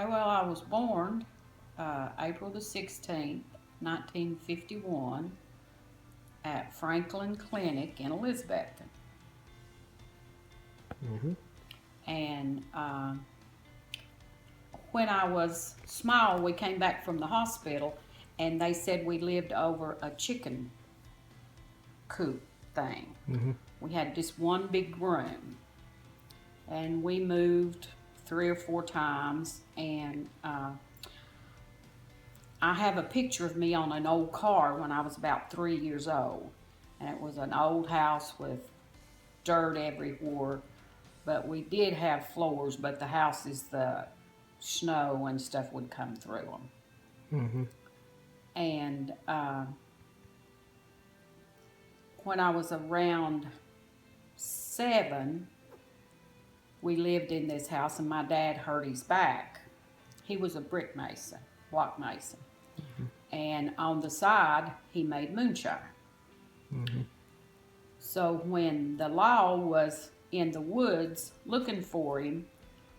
Okay, well, I was born April the 16th, 1951, at Franklin Clinic in Elizabethton. Mm-hmm. And when I was small, we came back from the hospital, and they said we lived over a chicken coop thing. Mm-hmm. We had just one big room, and we moved 3 or 4 times, and I have a picture of me on an old car when I was about 3 years old, and it was an old house with dirt everywhere, but we did have floors, but the houses, the snow and stuff would come through them. Mm-hmm. And when I was around 7, we lived in this house, and my dad hurt his back. He was a brick mason, block mason. Mm-hmm. And on the side, he made moonshine. Mm-hmm. So when the law was in the woods looking for him,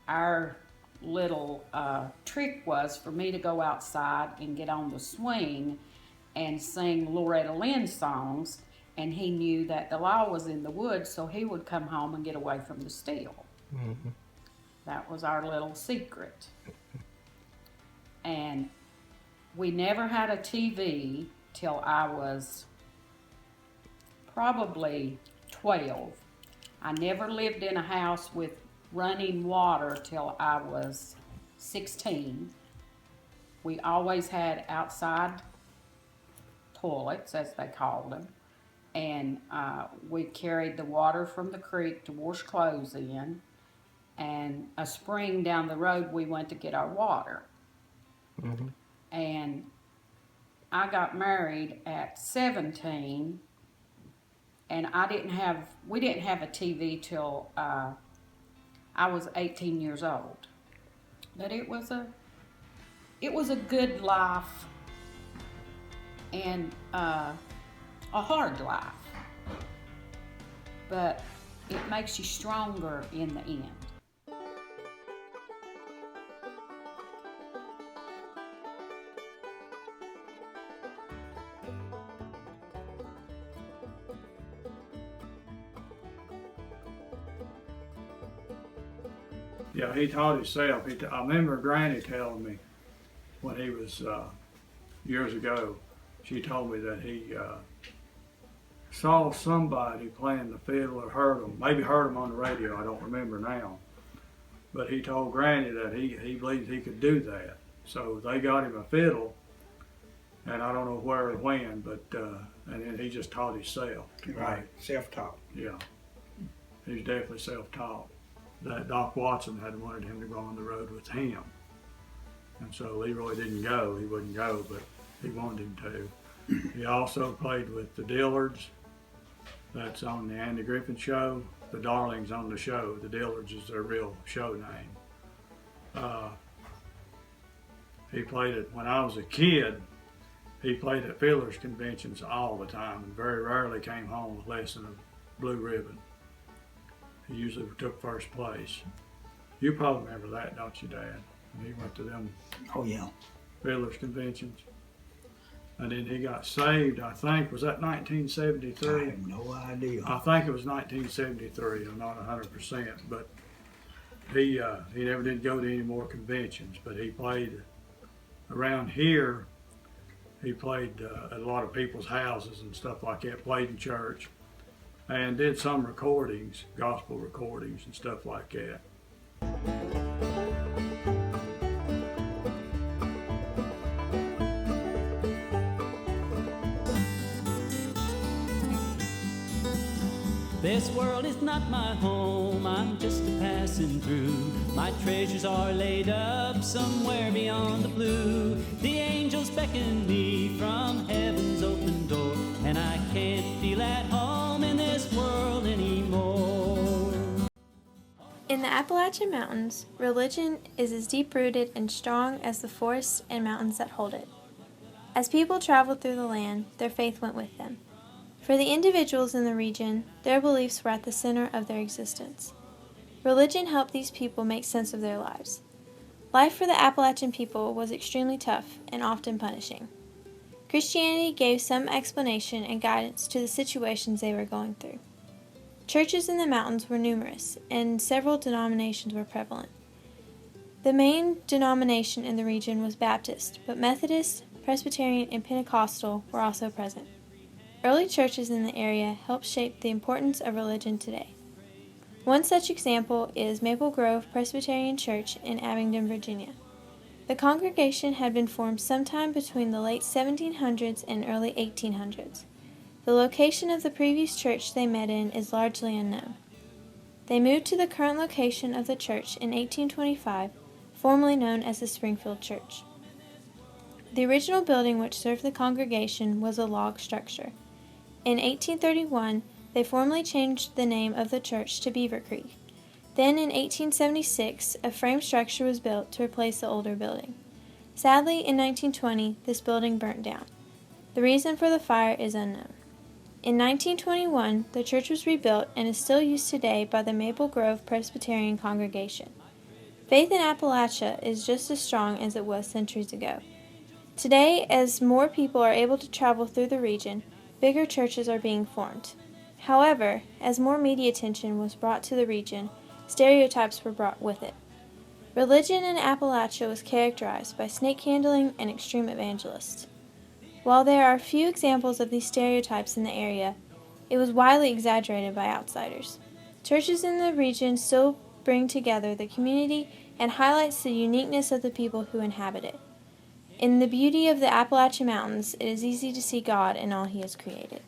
our little trick was for me to go outside and get on the swing and sing Loretta Lynn songs, and he knew that the law was in the woods, so he would come home and get away from the steel. Mm-hmm. That was our little secret. And we never had a TV till I was probably 12. I never lived in a house with running water till I was 16. We always had outside toilets, as they called them, and we carried the water from the creek to wash clothes in, and a spring down the road we went to get our water. Mm-hmm. And I got married at 17, and we didn't have a TV till I was 18 years old. But it was a good life, and a hard life. But it makes you stronger in the end. Yeah, he taught himself. I remember Granny telling me when he was years ago, she told me that he saw somebody playing the fiddle or maybe heard him on the radio, I don't remember now. But he told Granny that he believed he could do that. So they got him a fiddle, and I don't know where or when, but and then he just taught himself. Right, self-taught. Yeah, he's definitely self-taught. That Doc Watson had wanted him to go on the road with him. And so Leroy didn't go, he wouldn't go, but he wanted him to. He also played with the Dillards. That's on the Andy Griffin Show. The Darlings on the show. The Dillards is their real show name. He played it when I was a kid. He played at fiddlers conventions all the time and very rarely came home with less than a blue ribbon. He usually took first place. You probably remember that, don't you, Dad? When he went to them Oh, yeah. fiddlers conventions. And then he got saved, I think, was that I 1973? have no idea. I think it was 1973, I'm not 100%, but he never did go to any more conventions, but he played around here. He played at a lot of people's houses and stuff like that, played in church, and did some recordings, gospel recordings and stuff like that. This world is not my home, I'm just a passing through. My treasures are laid up somewhere beyond the blue. The angels beckon me from heaven's open door, and I can't feel at home in this world anymore. In the Appalachian Mountains, religion is as deep-rooted and strong as the forests and mountains that hold it. As people traveled through the land, their faith went with them. For the individuals in the region, their beliefs were at the center of their existence. Religion helped these people make sense of their lives. Life for the Appalachian people was extremely tough and often punishing. Christianity gave some explanation and guidance to the situations they were going through. Churches in the mountains were numerous, and several denominations were prevalent. The main denomination in the region was Baptist, but Methodist, Presbyterian, and Pentecostal were also present. Early churches in the area helped shape the importance of religion today. One such example is Maple Grove Presbyterian Church in Abingdon, Virginia. The congregation had been formed sometime between the late 1700s and early 1800s. The location of the previous church they met in is largely unknown. They moved to the current location of the church in 1825, formerly known as the Springfield Church. The original building which served the congregation was a log structure. In 1831, they formally changed the name of the church to Beaver Creek. Then in 1876, a frame structure was built to replace the older building. Sadly, in 1920, this building burnt down. The reason for the fire is unknown. In 1921, the church was rebuilt and is still used today by the Maple Grove Presbyterian congregation. Faith in Appalachia is just as strong as it was centuries ago. Today, as more people are able to travel through the region, bigger churches are being formed. However, as more media attention was brought to the region, stereotypes were brought with it. Religion in Appalachia was characterized by snake handling and extreme evangelists. While there are few examples of these stereotypes in the area, it was widely exaggerated by outsiders. Churches in the region still bring together the community and highlights the uniqueness of the people who inhabit it. In the beauty of the Appalachian Mountains, it is easy to see God in all He has created.